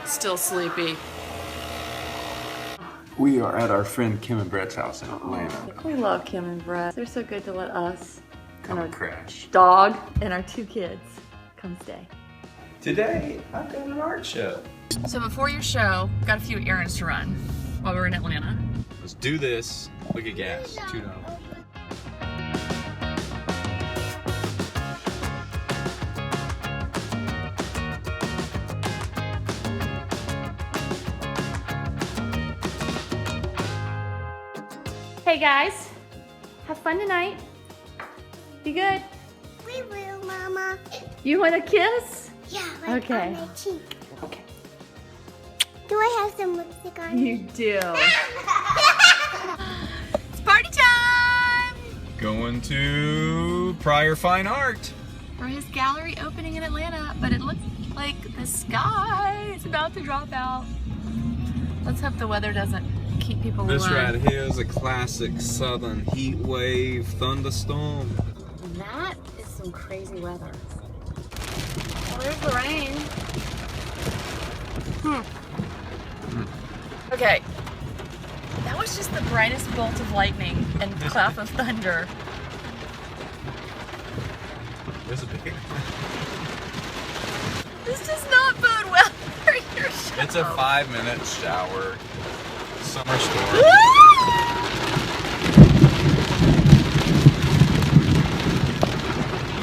Still sleepy. We are at our friend Kim and Brett's house in Atlanta. We love Kim and Brett. They're so good to let us Come and and our crash. dog and our 2 kids come stay. Today, I've got an art show. So before your show, got a few errands to run while we're in Atlanta. Let's do this. Look at gas, $2. Hey guys, have fun tonight. Be good. We will, Mama. You want a kiss? Yeah, right Okay. on my cheek. Okay. Do I have some lipstick on? You do. It's party time! Going to Pryor Fine Art. For his gallery opening in Atlanta, but it looks like the sky is about to drop out. Let's hope the weather doesn't keep people This warm. right here is a classic southern heat wave thunderstorm. And that is some crazy weather. Well, there's the rain. Okay. That was just the brightest bolt of lightning and clap of thunder. There's a big This does not bode well for your show. It's a 5-minute shower summer storm.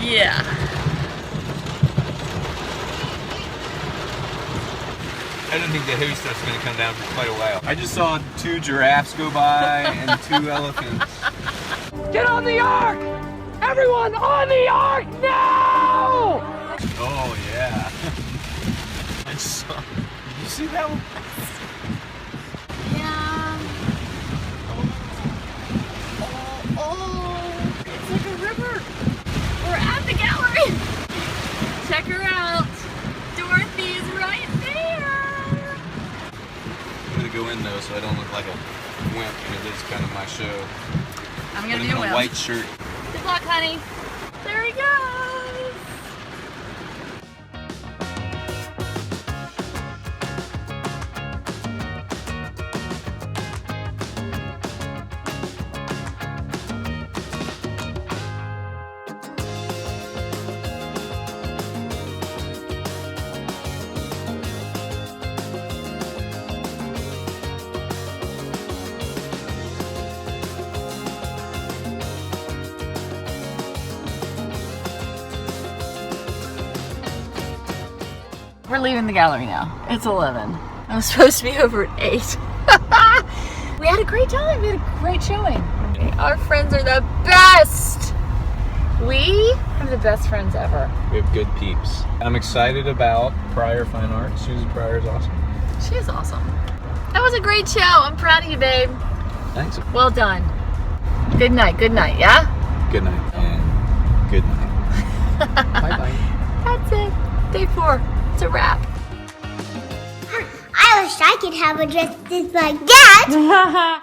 Yeah. I don't think the heavy stuff's gonna come down for quite a while. I just saw 2 giraffes go by and 2 elephants. Get on the ark! Everyone on the ark now! Oh yeah. I just saw. Did you see that one? Yeah. Oh, it's like a river. We're at the gallery. Check her out. Dorothy is right there. I'm gonna go in though so I don't look like a wimp, and it is kind of my show. I'm Put gonna him do in a well. white shirt. Good luck, honey. There he goes. We're leaving the gallery now. It's 11. I was supposed to be over at 8. We had a great time. We had a great showing. Our friends are the best. We have the best friends ever. We have good peeps. I'm excited about Pryor Fine Art. Susie Pryor is awesome. She is awesome. That was a great show. I'm proud of you, babe. Thanks. Well done. Good night, yeah? Good night and good night. Bye-bye. That's it. Day 4. It's a wrap. I wish I could have a dress just like that.